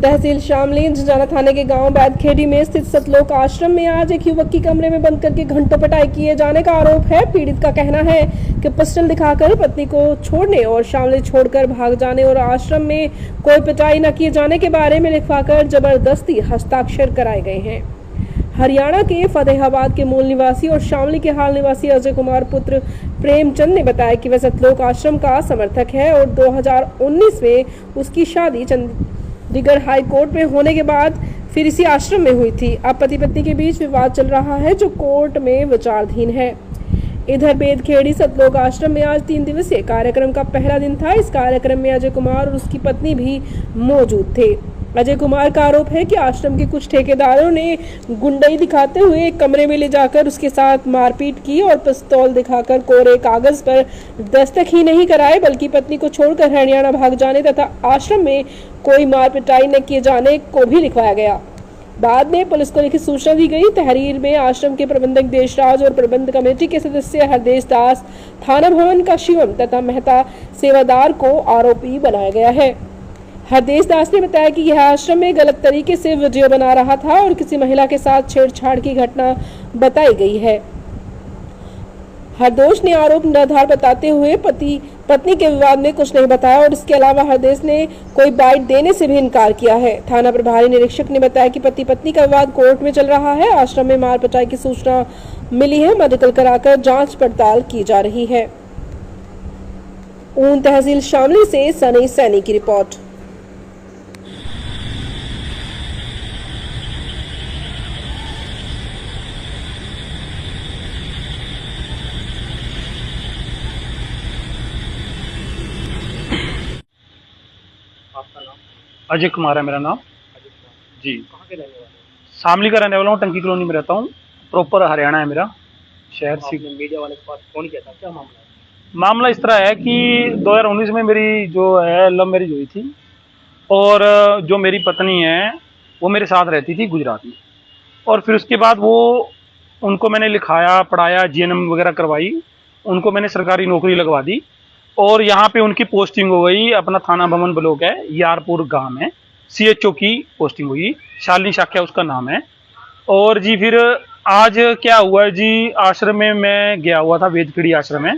तहसील शामली जिंजाना थाने के गांव बैदखेड़ी में स्थित सतलोक आश्रम में आज एक युवक की कमरे में बंद करके घंटों पिटाई किए जाने का आरोप है। पीड़ित का कहना है कि पिस्टल दिखाकर पत्नी को छोड़ने और शामली छोड़कर भाग जाने और आश्रम में कोई पिटाई न किए जाने के बारे में लिखवाकर जबरदस्ती हस्ताक्षर कराए गए हैं। हरियाणा के फतेहाबाद के मूल निवासी और शामली के हाल निवासी अजय कुमार पुत्र प्रेमचंद ने बताया कि वह सतलोक आश्रम का समर्थक है और 2019 में उसकी शादी चंडीगढ़ हाई कोर्ट में होने के बाद फिर इसी आश्रम में हुई थी। अब पति पत्नी के बीच विवाद चल रहा है जो कोर्ट में विचाराधीन है। इधर बेदखेड़ी सतलोक आश्रम में आज 3 दिवसीय कार्यक्रम का पहला दिन था। इस कार्यक्रम में अजय कुमार और उसकी पत्नी भी मौजूद थे। अजय कुमार का आरोप है कि आश्रम के कुछ ठेकेदारों ने गुंडई दिखाते हुए एक कमरे में ले जाकर उसके साथ मारपीट की और पिस्तौल दिखाकर कोरे कागज पर दस्तखत ही नहीं कराए बल्कि पत्नी को छोड़कर हरियाणा भाग जाने तथा आश्रम में कोई मार पिटाई न किए जाने को भी लिखवाया गया। बाद में पुलिस को लिखित सूचना दी गई। तहरीर में आश्रम के प्रबंधक देशराज और प्रबंध कमेटी के सदस्य हरदेश दास, थाना भवन का शिवम तथा मेहता सेवादार को आरोपी बनाया गया है। हरदेश दास ने बताया कि यह आश्रम में गलत तरीके से वीडियो बना रहा था और किसी महिला के साथ छेड़छाड़ की घटना बताई गई है। हरदोष ने आरोप निराधार बताते हुए पति पत्नी के विवाद में कुछ नहीं बताया और इसके अलावा हरदेश ने कोई बाइट देने से भी इनकार किया है। थाना प्रभारी निरीक्षक ने बताया कि पति पत्नी का विवाद कोर्ट में चल रहा है। आश्रम में मार पिटाई की सूचना मिली है। मेडिकल कराकर जांच पड़ताल की जा रही है। ऊन तहसील शामली से सनी सैनी की रिपोर्ट। आपका नाम? अजय कुमार है मेरा नाम। अजय कुमार जी, कहाँ के रहने वाले हैं? शामली का रहने वाला हूँ। टंकी कॉलोनी में रहता हूँ। प्रॉपर हरियाणा है मेरा शहर। आपने मीडिया वाले के पास फोन किया था, क्या मामला है? मामला इस तरह है कि 2019 में मेरी जो है लव मैरिज हुई थी और जो मेरी पत्नी है वो मेरे साथ रहती थी गुजरात में। और फिर उसके बाद वो उनको मैंने लिखाया, पढ़ाया, जीएनएम वगैरह करवाई, उनको मैंने सरकारी नौकरी लगवा दी और यहाँ पे उनकी पोस्टिंग हो गई। अपना थाना भवन ब्लॉक है, यारपुर गांव है, सीएचओ की पोस्टिंग हुई। शालिनी शाक्या उसका नाम है। और जी फिर आज क्या हुआ जी, आश्रम में मैं गया हुआ था, बेदखेड़ी आश्रम में।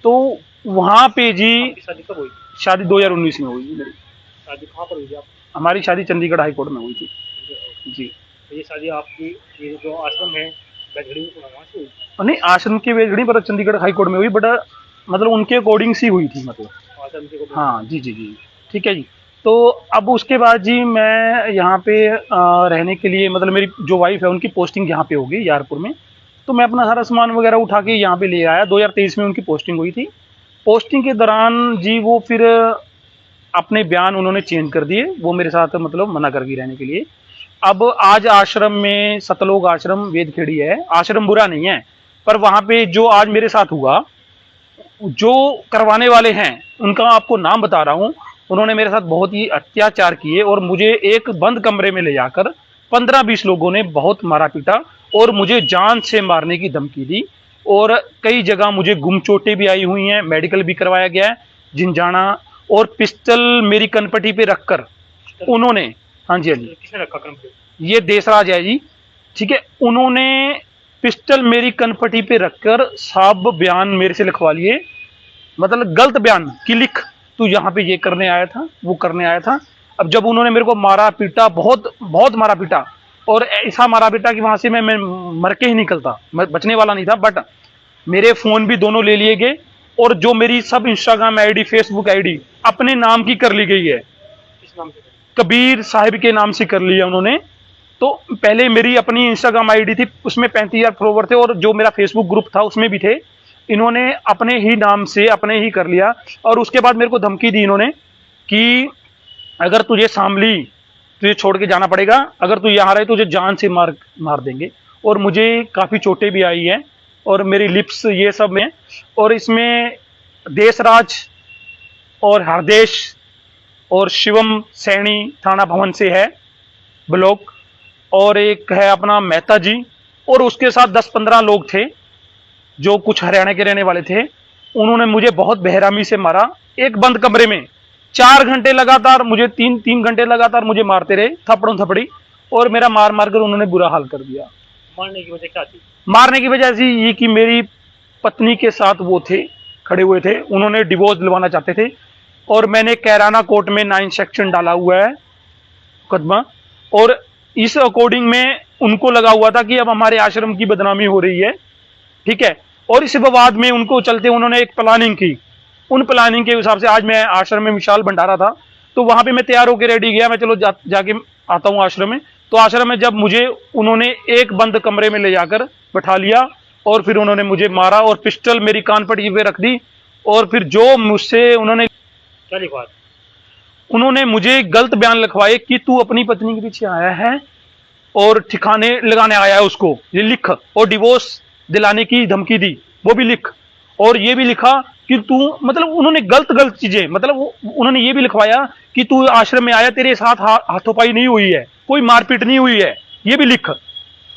तो वहाँ पे जी आपकी शादी कब हुई? शादी 2019 में हुई जी मेरी। शादी कहाँ पर हुई थी आप? हमारी शादी चंडीगढ़ हाई कोर्ट में हुई थी जी। तो ये शादी आपकी, ये जो आश्रम है बैदखेड़ी में, वहाँ से हुई? नहीं, आश्रम की बेदखेड़ी पर चंडीगढ़ हाई कोर्ट में हुई, बट मतलब उनके अकॉर्डिंग सी हुई थी, मतलब। आश्रम के को? हाँ जी जी जी, ठीक है जी। तो अब उसके बाद जी मैं यहाँ पे रहने के लिए, मतलब मेरी जो वाइफ है उनकी पोस्टिंग यहाँ पे होगी यारपुर में। तो मैं अपना सारा सामान वगैरह उठा के यहाँ पे ले आया। 2023 में उनकी पोस्टिंग हुई थी। पोस्टिंग के दौरान जी वो फिर अपने बयान उन्होंने चेंज कर दिए। वो मेरे साथ मतलब मना कर गई रहने के लिए। अब आज आश्रम में, सतलोक आश्रम बेदखेड़ी है, आश्रम बुरा नहीं है, पर वहाँ पे जो आज मेरे साथ हुआ, जो करवाने वाले हैं उनका आपको नाम बता रहा हूँ। उन्होंने मेरे साथ बहुत ही अत्याचार किए और मुझे एक बंद कमरे में ले जाकर 15-20 लोगों ने बहुत मारा पीटा और मुझे जान से मारने की धमकी दी। और कई जगह मुझे गुम चोटें भी आई हुई हैं, मेडिकल भी करवाया गया है, जिंजाना। और पिस्टल मेरी कनपटी पे रखकर उन्होंने, हाँ जी हाँ जी, किसने रखा कम पे? ये देशराज है जी, ठीक है। उन्होंने पिस्टल मेरी कनपटी पे रखकर सब बयान मेरे से लिखवा लिए। मतलब गलत बयान कि लिख, तू यहाँ पे ये करने आया था, वो करने आया था। अब जब उन्होंने मेरे को मारा पीटा, बहुत बहुत मारा पीटा, और ऐसा मारा पीटा कि वहां से मैं मर के ही निकलता, मैं बचने वाला नहीं था। बट मेरे फोन भी दोनों ले लिए गए और जो मेरी सब इंस्टाग्राम आईडी, फेसबुक आईडी अपने नाम की कर ली गई है। किस नाम से? कबीर साहिब के नाम से कर लिया उन्होंने। तो पहले मेरी अपनी इंस्टाग्राम आईडी थी, उसमें 35,000 फॉलोवर थे, और जो मेरा फेसबुक ग्रुप था उसमें भी थे। इन्होंने अपने ही नाम से अपने ही कर लिया। और उसके बाद मेरे को धमकी दी इन्होंने कि अगर तुझे शामली, तुझे छोड़ के जाना पड़ेगा, अगर तू यहाँ रहे तुझे जान से मार देंगे। और मुझे काफ़ी चोटें भी आई हैं और मेरी लिप्स ये सब में। और इसमें देशराज और हरदेश और शिवम सैनी थाना भवन से है ब्लॉक, और एक है अपना मेहता जी, और उसके साथ 10-15 लोग थे जो कुछ हरियाणा के रहने वाले थे। उन्होंने मुझे बहुत बेरहमी से मारा। एक बंद कमरे में 4 घंटे लगातार मुझे 3 घंटे लगातार मुझे मारते रहे, थप्पड़ों थपड़ी, और मेरा मार मार कर उन्होंने बुरा हाल कर दिया। मारने की वजह क्या थी? मारने की वजह ऐसी ये कि मेरी पत्नी के साथ वो थे, खड़े हुए थे, उन्होंने डिवोर्स दिलवाना चाहते थे, और मैंने कैराना कोर्ट में 9 सेक्शन डाला हुआ है मुकदमा, और इस अकॉर्डिंग में उनको लगा हुआ था कि अब हमारे आश्रम की बदनामी हो रही है, ठीक है। और इस विवाद में उनको चलते उन्होंने एक प्लानिंग की, उन प्लानिंग के हिसाब से आज मैं आश्रम में विशाल भंडारा था, तो वहां पे मैं तैयार होकर रेडी गया, मैं चलो जाके आता हूँ आश्रम में। तो आश्रम में जब मुझे उन्होंने एक बंद कमरे में ले जाकर बैठा लिया, और फिर उन्होंने मुझे मारा और पिस्टल मेरी कान पट्टी पे रख दी, और फिर जो मुझसे उन्होंने क्या लिखवा? उन्होंने मुझे गलत बयान लिखवाए कि तू अपनी पत्नी के पीछे आया है और ठिकाने लगाने आया है उसको, ये लिख, और डिवोर्स दिलाने की धमकी दी, वो भी लिख, और ये भी लिखा कि तू, मतलब उन्होंने गलत चीजें, मतलब उन्होंने ये भी लिखवाया कि तू आश्रम में आया, तेरे साथ हाथोपाई नहीं हुई है, कोई मारपीट नहीं हुई है, ये भी लिख।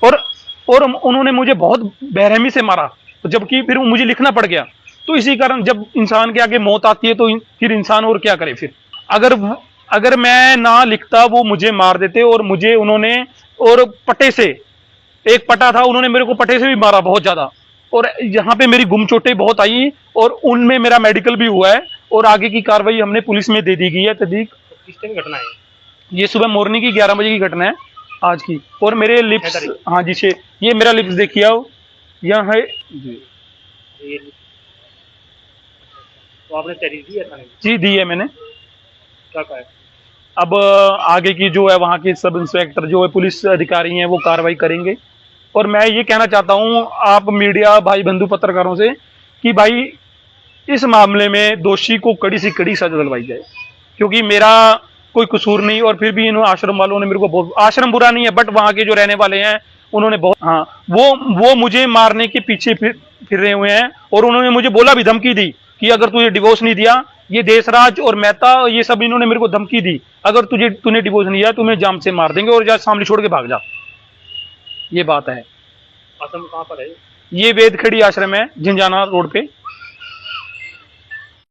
और उन्होंने मुझे बहुत बेरहमी से मारा, जबकि फिर मुझे लिखना पड़ गया। तो इसी कारण जब इंसान के आगे मौत आती है तो फिर इंसान और क्या करे। फिर अगर मैं ना लिखता, वो मुझे मार देते, और मुझे उन्होंने, और पटे से, एक पटा था, उन्होंने मेरे को पटे से भी मारा बहुत ज्यादा, और यहाँ पे मेरी गुमचोटें बहुत आई, और उनमें मेरा मेडिकल भी हुआ है, और आगे की कार्रवाई हमने पुलिस में दे दी गई है। तदीक किस टाइम घटना है? ये सुबह मॉर्निंग की 11 बजे की घटना है आज की। और मेरे लिप्स, हाँ जी, ये मेरा लिप्स देखिए आओ, यहाँ है जी। तो आपने तहरीर दी है थाने में? जी दी है मैंने। क्या कहा है? अब आगे की जो है वहाँ के सब इंस्पेक्टर जो है पुलिस अधिकारी हैं वो कार्रवाई करेंगे। और मैं ये कहना चाहता हूँ आप मीडिया भाई बंधु पत्रकारों से कि भाई इस मामले में दोषी को कड़ी से कड़ी सजा दिलवाई जाए, क्योंकि मेरा कोई कसूर नहीं। और फिर भी इन आश्रम वालों ने मेरे को बहुत, आश्रम बुरा नहीं है बट वहाँ के जो रहने वाले हैं उन्होंने बहुत, हाँ, वो मुझे मारने के पीछे फिर रहे हुए हैं। और उन्होंने मुझे बोला भी, धमकी दी कि अगर तुझे डिवोर्स नहीं दिया, ये देशराज और मेहता ये सब इन्होंने मेरे को धमकी दी, अगर तूने डिवोर्स नहीं दिया तुम्हें जाम से मार देंगे और जा सामने छोड़ के भाग जा। ये बात है। आश्रम कहाँ पर है? ये वेदखेड़ी आश्रम है, झिंझाना रोड पे।